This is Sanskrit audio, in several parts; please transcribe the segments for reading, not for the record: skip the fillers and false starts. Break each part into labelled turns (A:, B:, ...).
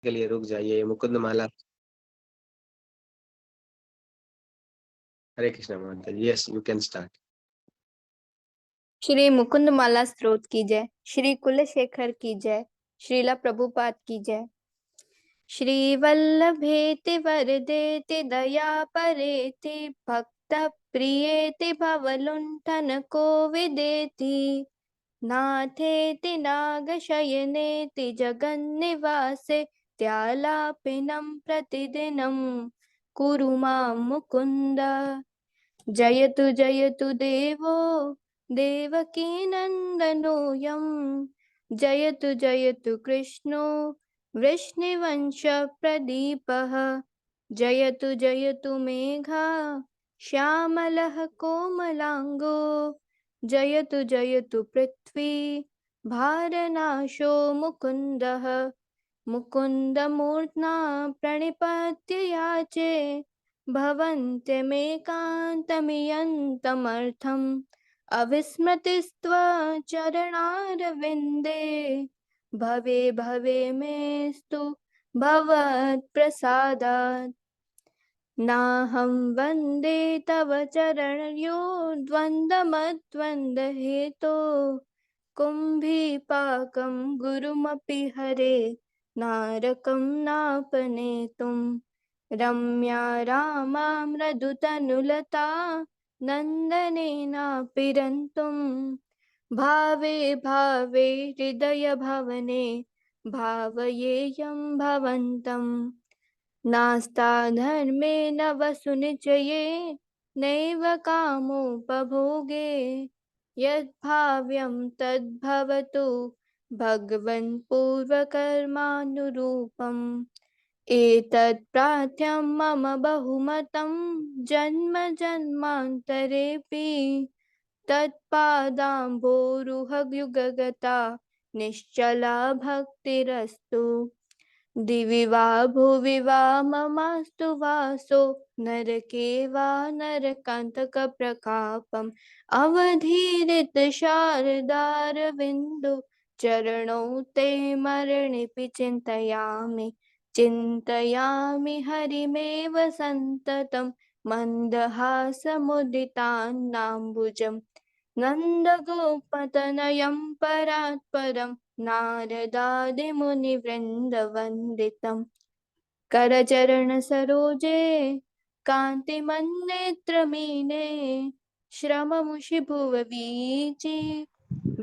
A: के लिए रुक जाइए, मुकुंद माला। हरे कृष्णा माता ji, yes you can start.
B: Shri Mukundamala स्त्रोत की जय। श्री कुलशेखर की जय। श्रीला प्रभुपाद की जय। श्री वल्लभेति वरदेति दया परेति भक्त प्रियेति भवलुंठन कोविदेति नाथेति नागशयनेति जगन्निवासे त्यालापिनं प्रतिदिनं कुरु मां मुकुन्द। जयतु देवो देवकीनन्दनोऽयं जयतु कृष्णो वृष्णिवंशप्रदीपः जयतु मेघा श्यामलः कोमलाङ्गो जयतु पृथ्वी भारनाशो मुकुन्दः मुकुन्दमूर्ध्ना प्रणिपत्य याचे भवन्त्यमेकान्तमियन्तमर्थम् अविस्मृतिस्त्वचरणारविन्दे भवे भवे मेस्तु भवत्प्रसादात् नाहं वन्दे तव चरणयो द्वन्द्वमद्वन्द्वहेतो कुम्भीपाकं गुरुमपि हरे नारकं नापनेतुम् रम्या रामा मृदुतनुलता नन्दनेनापिरन्तुं भावे भावे हृदयभवने भावयेयं भवन्तम् नास्ता धर्मे न वसुनिचये नैव कामोपभोगे यद्भाव्यं तद्भवतु भगवन् पूर्वकर्मानुरूपम् एतत् प्रार्थ्यं मम बहुमतं जन्म जन्मान्तरेऽपि तत्पादाम्भोरुहयुगगता निश्चला भक्तिरस्तु दिवि वा भुवि वा ममास्तु वासो नरके वा नरकान्तकप्रकापम् अवधीरित शारदारविन्दो चरणौ ते मरणिपि चिन्तयामि हरिमेव सन्ततं मन्दहासमुदितान्नाम्बुजम् नन्दगोपतनयं परात्परं नारदादिमुनिवृन्दवन्दितं करचरणसरोजे कान्तिमन्नेत्रमीने श्रममुषिभुववीचि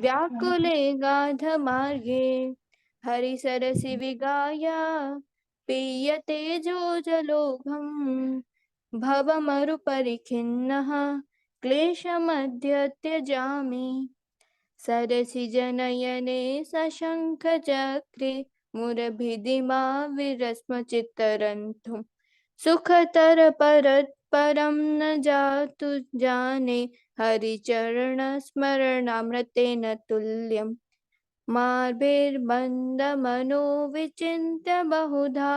B: व्याकुले गाधमार्गे हरिसरसि विगाय पीयते जोजलोघम् भवमरुपरिखिन्नः क्लेशमद्य त्यजामि सरसिजनयने सशङ्खचक्रे मुरभिदिमा विरस्मचित्तरन्थुं सुखतरपरत्परं न जातु जाने हरिचरणस्मरणामृतेन तुल्यम् मार्भिर्बन्धमनो विचिन्त्य बहुधा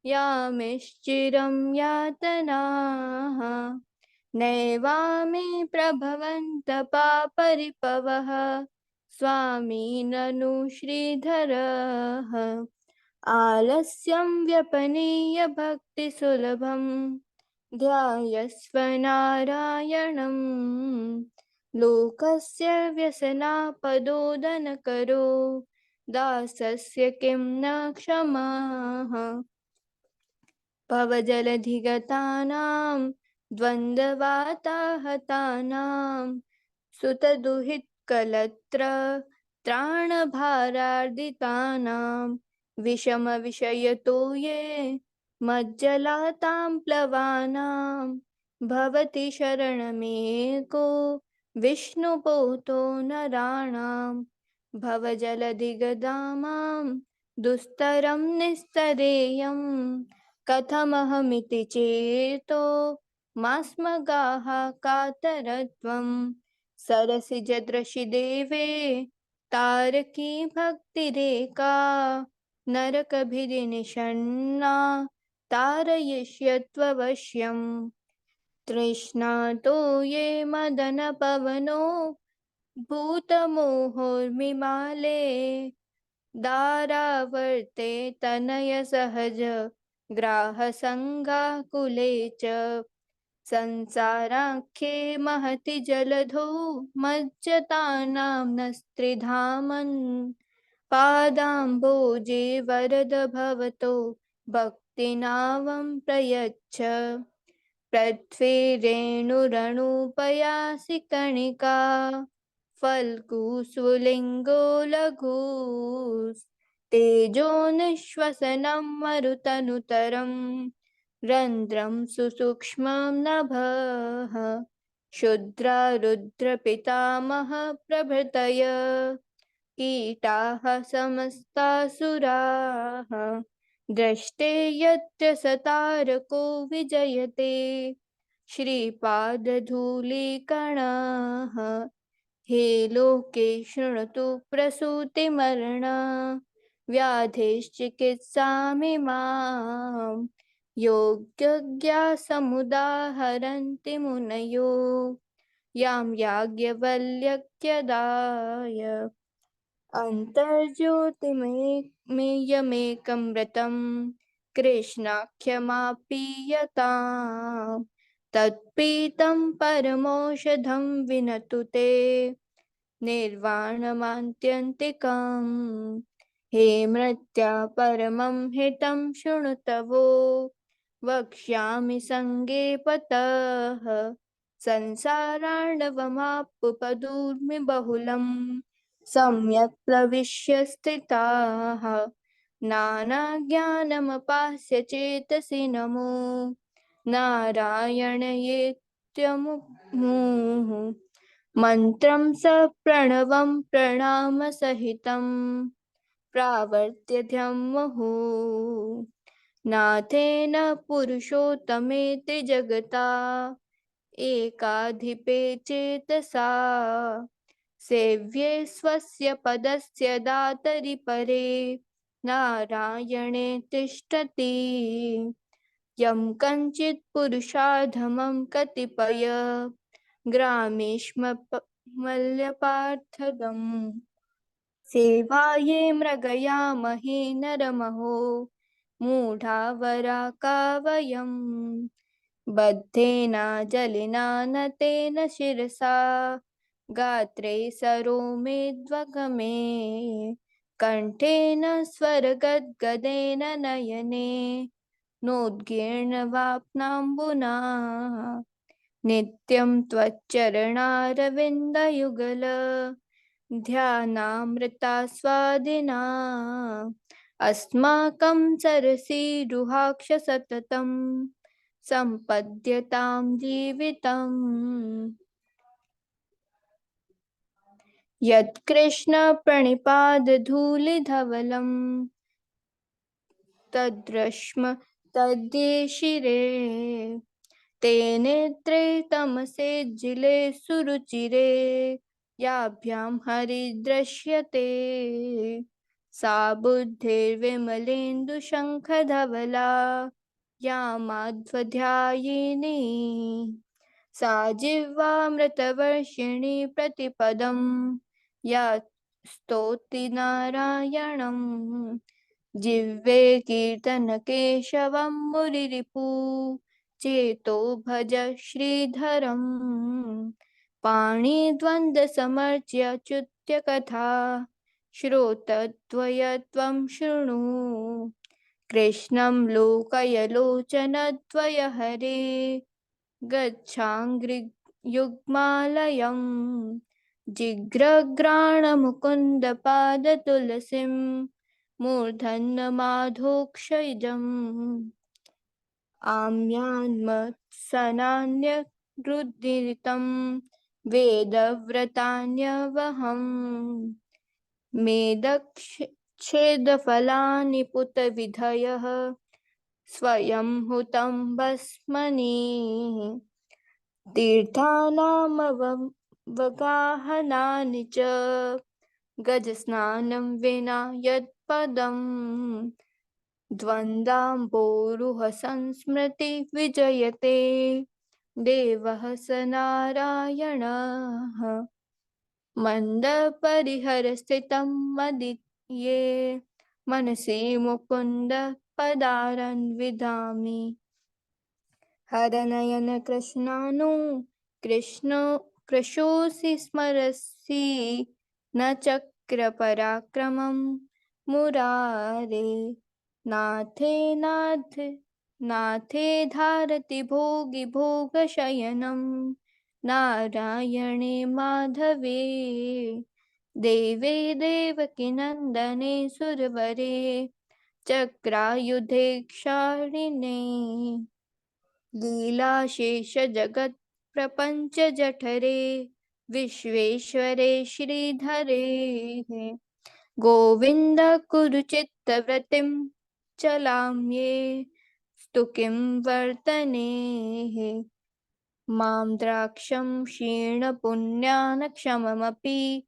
B: यामिश्चिरं यातनाः नैवामि प्रभवन्तपापरिपवः स्वामी ननु श्रीधरः आलस्यं व्यपनीय भक्तिसुलभं ध्यायस्व नारायणम् लोकस्य व्यसनापदोदनकरो दासस्य किं न क्षमाः भवजलधिगतानां द्वन्द्ववाताहतानां सुतदुहितकलत्र त्राणभारार्दितानां विषमविषयतो ये मज्जलातां प्लवानां भवति शरणमेको विष्णुपोतो नराणां भवजलधिगदामां दुस्तरं निस्तरेयम् कथमहमिति चेतो मास्मगाः कातरत्वं सरसिजदृशि देवे तारकी भक्तिरेका नरकभिरिनिषण्णा तारयिष्यत्ववश्यम् तृष्णातो ये मदनपवनो भूतमोहोर्मिमाले दारावर्ते तनयसहज ग्राहसङ्गाकुले च संसाराख्ये महति जलधौ मज्जतानां नस्त्रिधामन् पादाम्बोजे वरद भवतो भक्तिनावं प्रयच्छ पृथ्वीरेणुरणुपयासि कणिका फल्गुस्फुलिङ्गो लघु तेजो निःश्वसनं मरुतनुतरं रन्ध्रं सुसूक्ष्मं नभः क्षुद्रा रुद्रपितामह प्रभृतय कीटाः समस्तासुराः दृष्टे यत्र सतारको विजयते श्रीपादधूलिकणाः हे लोके शृणुतु प्रसूतिमरण व्याधेश्चिकित्सामिमां योग्यज्ञा समुदाहरन्ति मुनयो यां याज्ञवल्क्यदाय अन्तर्ज्योतिमयमेकमृतं कृष्णाख्यमापीयताम् तत्पीतं परमौषधं विनतु ते निर्वाणमात्यन्तिकम् हे मृत्या परमं हितं शृणु तवो वक्ष्यामि सङ्गे पतः संसारार्णवमापुपदूर्मि बहुलम् सम्यक् प्रविश्य स्थिताः नानाज्ञानमपास्य चेतसि नमो नारायणयेत्यमुमुः मन्त्रं स प्रणवं प्रणामसहितं प्रावर्त्यध्यं मुहुः नाथेन पुरुषोत्तमेति जगता एकाधिपे चेतसा सेव्ये स्वस्य पदस्य दातरि परे नारायणे तिष्ठति यं कञ्चित् पुरुषाधमं कतिपय ग्रामेष्मल्यपार्थदम् सेवाये मृगयामहे नरमहो मूढा वराका वयम् बद्धेन जलिना नतेन शिरसा गात्रे सरोमेद्वगमे कण्ठेन स्वरगद्गदेन नयने नोद्गीर्णवाप्नाम्बुना नित्यं त्वच्चरणारविन्दयुगल ध्यानामृतास्वादिना अस्माकं सरसीरुहाक्ष सततं सम्पद्यतां जीवितम् यत्कृष्णप्रणिपादधूलिधवलं तद्रश्म तद्देशिरे ते नेत्रे तमसेज्जिले सुरुचिरे याभ्यां हरिदृश्यते सा बुद्धिर्विमलेन्दुशङ्खधवला या माध्वध्यायिनी सा जिह्वामृतवर्षिणी प्रतिपदं या स्तौति नारायणम् जिह्वे कीर्तनकेशवं मुरिरिपु चेतो भज श्रीधरम् पाणिद्वन्द्वसमर्च्यच्युत्यकथा श्रोतद्वयत्वं शृणु कृष्णं लोकयलोचनद्वय हरे गच्छाङ्घ्रियुग्मालयं जिघ्रघ्राणमुकुन्दपादतुलसीं मूर्धन्यमाधोक्षजम् आम्यान्मत्सनान्यरुदितं वेदव्रतान्यवहम् मेदच्छेदफलानि पुतविधयः स्वयं हुतं भस्मनि तीर्थानामवगाहनानि च गजस्नानं विना यत्पदं द्वन्द्वाम्बोरुहसंस्मृति विजयते देवः स नारायणः मन्दपरिहरस्थितं ये मनसि मुकुंद पदारन विधामि। हरनयन कृष्णानु कृष्ण कृशोऽसि स्मरसि न चक्र पराक्रमं मुरारे। नाथे नाथ नाथे धारति भोगि भोगशयनं नारायणे माधवे। देवे देवकी नन्दने सुरवरे चक्रायुधे क्षारिणे। लीलाशेष जगत् प्रपंच जठरे विश्वेश्वरे श्रीधरे। गोविंद कुरु चित्तवृत्तिं चलाम्ये स्तुतिं वर्तने। मां द्राक्षं क्षीणपुण्यान् क्षममपि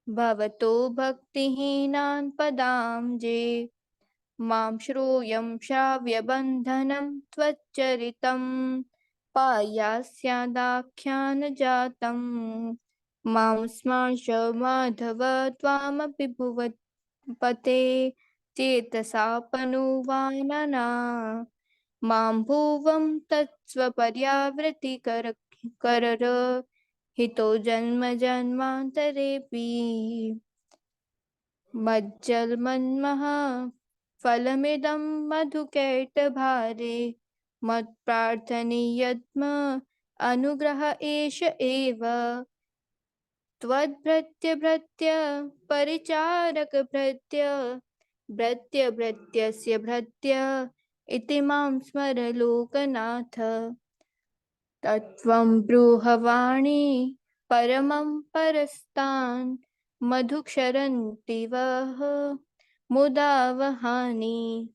B: भवतो भक्तिहीनान् पदाब्जे। मां श्रूयं श्राव्यबन्धनं त्वच्चरितं पायास्यादाख्यानजातं। मां स्मर्श माधव त्वामपि भुवत्पते चेतसापनुवानना। मां भुवं तत्स्वपर्यावृत्तिकर हितो जन्म जन्मान्तरेऽपि। मज्जन्मनः फलमिदं मधुकैटभारे मत्प्रार्थनीयत्म अनुग्रह एष एव। त्वद्भृत्य भृत्य परिचारक भृत्य भृत्यस्य भृत्य इति मां स्मर लोकनाथ। तत्त्वं ब्रूहवाणी परमं परस्तान् मधुक्षरन्ति वः मुदा वहानि।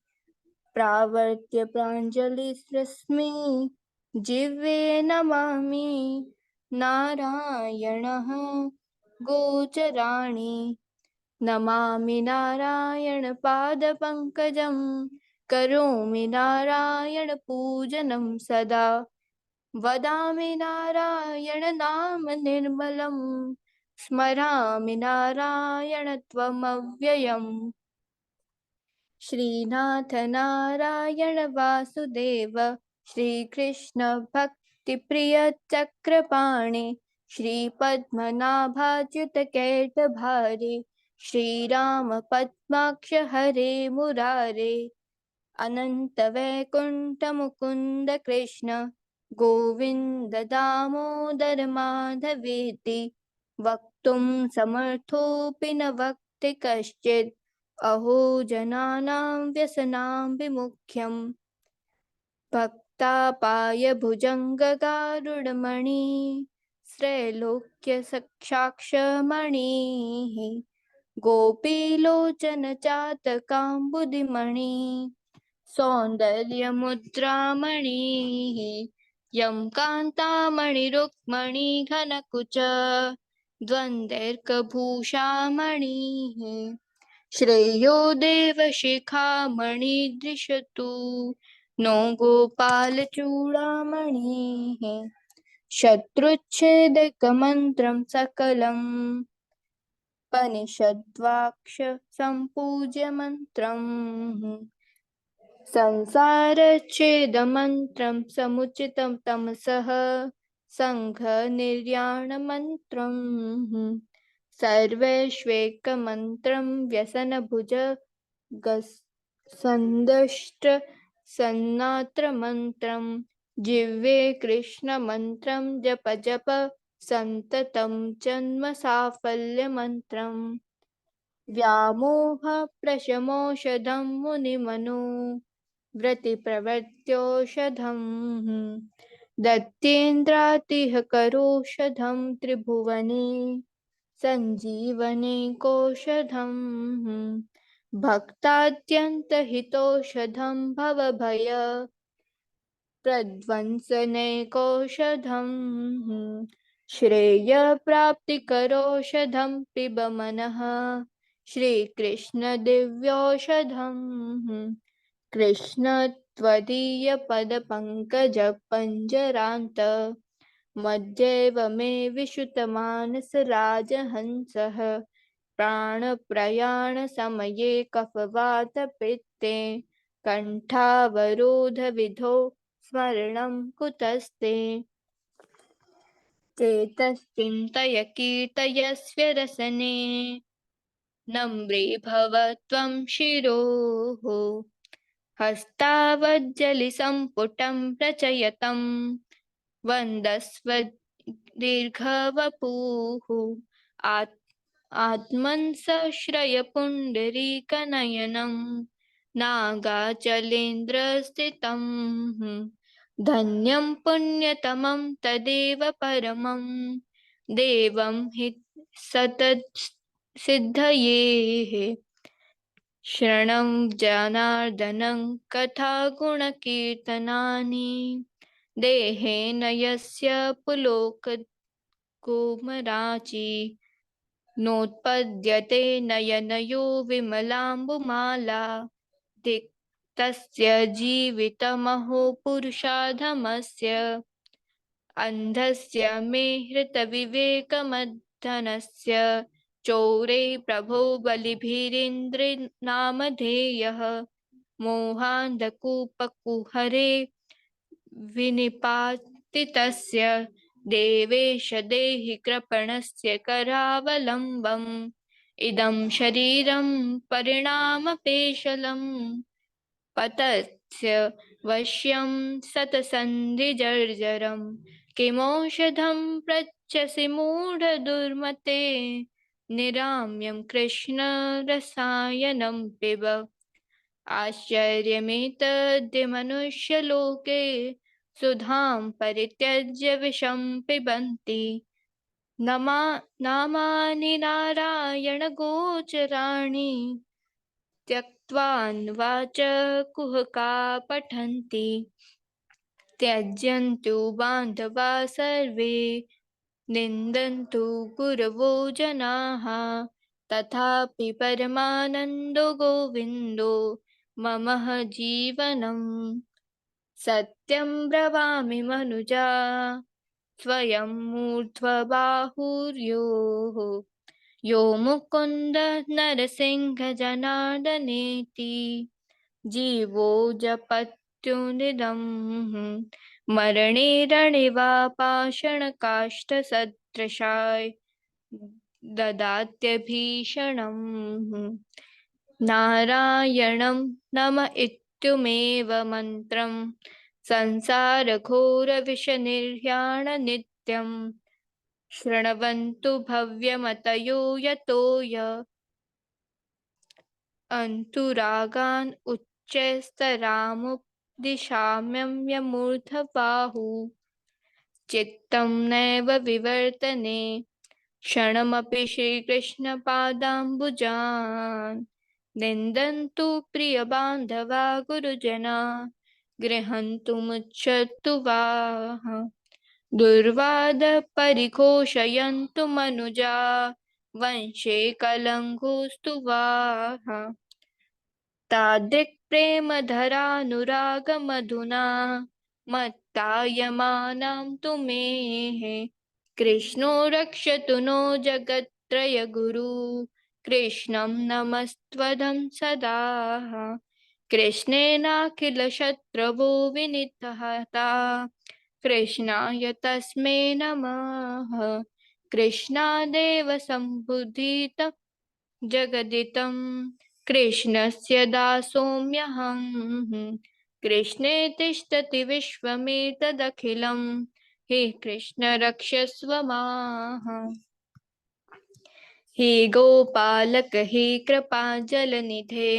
B: प्रावर्त्य प्राञ्जलिस्रस्मि जिह्वे नमामि नारायणः गोचराणि। नमामि नारायण पादपङ्कजं करोमि नारायण पूजनं सदा। वदामि नारायण नाम निर्मलं स्मरामि नारायण त्वमव्ययम्। श्रीनाथ नारायण वासुदेव श्रीकृष्ण भक्तिप्रिय चक्रपाणि श्रीपद्मनाभाच्युत कैटभारे श्रीराम पद्माक्ष हरे मुरारे। अनंत वैकुंठ मुकुंद कृष्ण गोविंद दामोदर माधवेति। वक्तुं समर्थोऽपि न वक्ति कश्चित् अहो जनानां व्यसनां विमुख्यम्। भक्तापाय भुजङ्गगारुडमणि त्रैलोक्य साक्षाक्षमणिः। गोपीलोचन चातकाम्बुदिमणि सौन्दर्यमुद्रामणिः। यं कान्तामणिरुक्मणि घनकुच द्वन्द्वैर्कभूषामणिः। श्रेयो देवशिखामणिदृशतु नो गोपालचूडामणिः। शत्रुच्छेदकमन्त्रं सकलं पनिषद्वाक्ष सम्पूज्य मन्त्रम्। संसारच्छेदमन्त्रं समुचितं तमसः सङ्घनिर्याणमन्त्रम्। सर्वैश्वैकमन्त्रं व्यसनभुजगसन्दष्ट सन्नात्रमन्त्रं। जिह्वे कृष्णमन्त्रं जप जप सन्ततं जन्म साफल्यमन्त्रम्। व्यामोहप्रशमौषधं मुनिमनो व्रतिप्रवृत्त्यौषधम्। दत्तेन्द्रातिः करोषधं त्रिभुवने सञ्जीवनेकौषधम्। भक्तात्यन्तहितौषधं भवभय प्रध्वंसनेकौषधम्। श्रेयप्राप्तिकरौषधं पिब मनः श्रीकृष्ण दिव्यौषधम्। कृष्ण त्वदीयपदपङ्कजपञ्जरान्त मध्यैव मे विश्रुतमानस राजहंसः। प्राणप्रयाण समये कफवातपित्ते कंठावरोध विधौ स्मरणं कुतस्ते चेतश्चिन्तय कीर्तयस्व रसने नम्रे भव त्वं शिरोः हस्तावज्जलिसम्पुटं प्रचयतं वन्दस्व दीर्घवपुः आत्मन् सश्रयपुण्डरीकनयनं नागाचलेन्द्रस्थितं धन्यं पुण्यतमं तदेव परमं देवं हि सततसिद्धये शरणं जनार्दनं कथागुणकीर्तनानि देहेन यस्य पुलोककुमराचि नोत्पद्यते नयनयो विमलाम्बुमाला तस्य जीवितमहो पुरुषाधमस्य अन्धस्य मे हृतविवेकमद्धनस्य चौरे प्रभो बलिभिरिन्द्रनामधेयः मोहान्धकूपकुहरे विनिपातितस्य देवेश देहि कृपणस्य करावलम्बम् इदं शरीरं परिणामपेशलं पतस्य वश्यं सतसन्धिजर्जरं किमौषधं पृच्छसि मूढदुर्मते निराम्यं कृष्णरसायनं पिब आश्चर्यमेतद्य मनुष्यलोके सुधां परित्यज्य विषं पिबन्ति नामानि नारायणगोचराणि त्यक्त्वा कुहका पठन्ति त्यज्यन्तु बान्धवा सर्वे निन्दन्तु गुरवो जनाः तथापि परमानन्दो गोविन्दो मम जीवनम् सत्यं ब्रवामि मनुजा स्वयं मूर्ध्वबाहुर्योः यो मुकुन्द नरसिंह जनार्दनेति जीवो जपत्युनिदं मरणे रणे वा पाषाणकाष्ठसदृशाय ददात्यभीषणम् नारायणं नम इत्युमेव मन्त्रं संसारघोरविषनिर्याणनित्यं शृण्वन्तु भव्यमतयो यतो अन्तुरागान् उच्चैस्तरामुपदिशाम्यं यमूर्धबाहु चित्तं नैव विवर्तने क्षणमपि श्रीकृष्णपादाम्बुजान् निन्दन्तु प्रियबान्धवा गुरुजना गृह्णन्तुमुच्चतु वाः दुर्वादः परिघोषयन्तु मनुजा वंशे कलङ्गोऽस्तु वाः तादृक्प्रेमधरानुरागमधुना मत्तायमानां तु मे कृष्णो रक्षतु नो जगत्त्रयगुरु कृष्णं नमस्त्वदं सदा कृष्णेनाखिलशत्रवो विनिहता कृष्णाय तस्मै नमः कृष्णादेव सम्बुधितं जगदितं कृष्णस्य दासोऽम्यहं कृष्णे तिष्ठति विश्वमेतदखिलं हे कृष्ण रक्षस्व माः हे गोपालक हे कृपाजलनिधे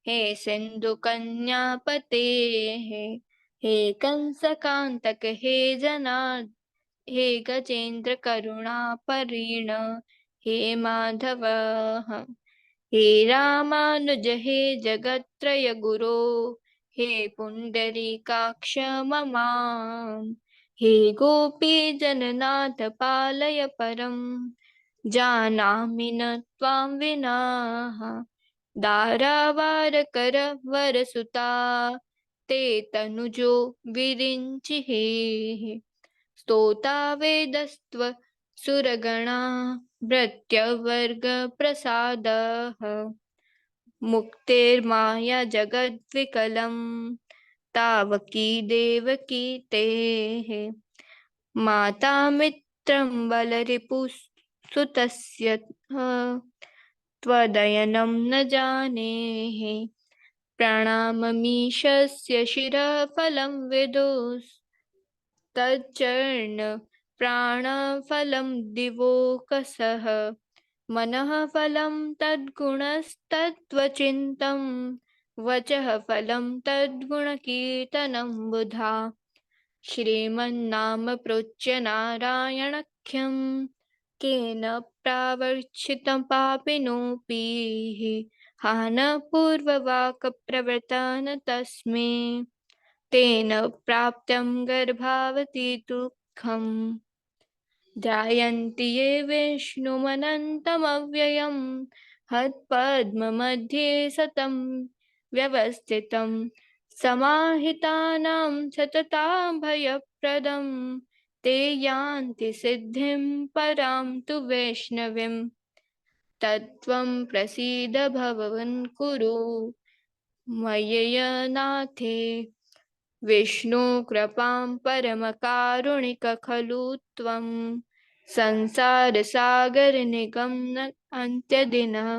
B: हे सिन्धुकन्यापते हे कंसकान्तक हे जनार्दन हे गजेन्द्र करुणापरीण हे माधव हे रामानुज हे जगत्त्रय गुरो हे पुण्डरीकाक्ष ममाम् हे गोपीजननाथ पालय परम् जानामि न त्वां विना दारावारकर वरसुता ते तनुजो विरिञ्चिः स्तोता वेदस्त्व सुरगणा भृत्यवर्ग प्रसादः मुक्तिर्माया जगद्विकलम् तावकी देवकी तेः माता मित्रं बलरिपुसुतस्य त्वदयनं न जानेः प्रणाममीशस्य शिरःफलं विदुस्तच्चर्ण प्राणफलं दिवोकसः मनः फलं तद्गुणस्तत्त्वचिन्तं वचः फलं तद्गुणकीर्तनं बुधा श्रीमन्नाम प्रोच्य नारायणख्यं केन प्रावर्षितं पापिनोऽपि हान पूर्ववाक् प्रवर्तन तस्मै तेन प्राप्तं गर्भावती दुःखम् ध्यायन्ति ये विष्णुमनन्तमव्ययं हत्पद्ममध्ये सतं व्यवस्थितं समाहितानां सतताभयप्रदं ते यान्ति सिद्धिं परां तु वैष्णवीं तत्त्वं प्रसीद भगवन् कुरु मय्यनाथे विष्णु कृपां परमकारुणिक खलु त्वं संसार सागर निगमन अन्त्यदिनः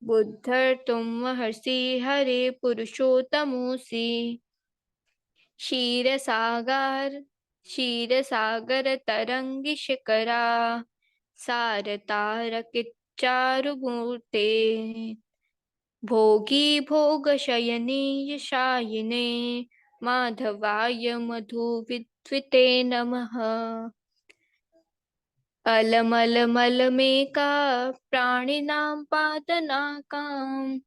B: बुद्धर्तुं महर्षि हरे पुरुषोत्तमोऽसि क्षीरसागर तरंगी शिखरा सारतारकिच्चारुमूर्ते भोगी भोगशयने यशायिने माधवाय मधुविद्विते नमः अलमलमलमेका प्राणिनां पातनाकां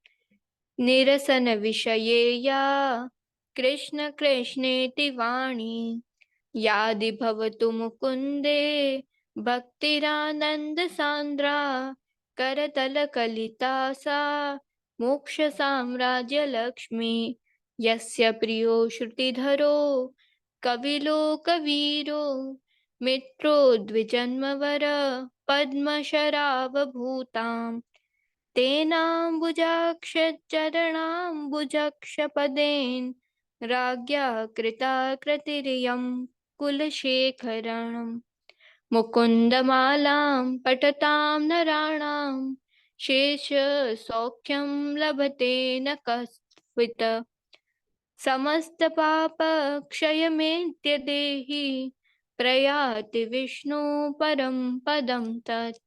B: निरसन विषये या कृष्ण कृष्णेति वाणी यादि भवतु मुकुन्दे भक्तिरानन्द सान्द्रा करतलकलिता सा मोक्ष साम्राज्य लक्ष्मी यस्य प्रियो श्रुतिधरो कविलोकवीरो मित्रो द्विजन्मवर पद्मशरावभूतां तेनाम्बुजाक्षचरणाम्बुजक्षपदेन राज्ञा कृता कृतिरियं कुलशेखरणम् मुकुन्दमालां पठतां नराणां शेषसौख्यं लभते न कस्वित् समस्तपापक्षयमेत्य देहि प्रयाति विष्णु परम पदं तत्।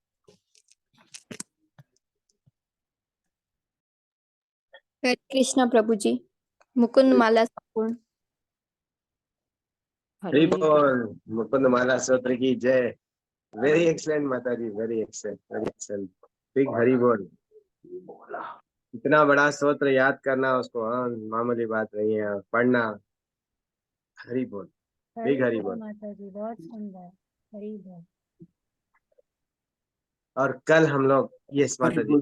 B: हरे कृष्ण प्रभु जी। मुकुंद माला संपूर्ण।
A: हरि बोल। मुकुंद माला स्तोत्र की जय। वेरी एक्सलेंट माता ji, very excellent, very excellent. Big Hari बोल। इतना बड़ा स्तोत्र याद करना उसको मामूली बात नहीं है, पढ़ना। हरि बोल, बिग हरि बोल
C: माता जी, बहुत सुंदर। हरि बोल।
A: और कल हम लोग, यस माता जी,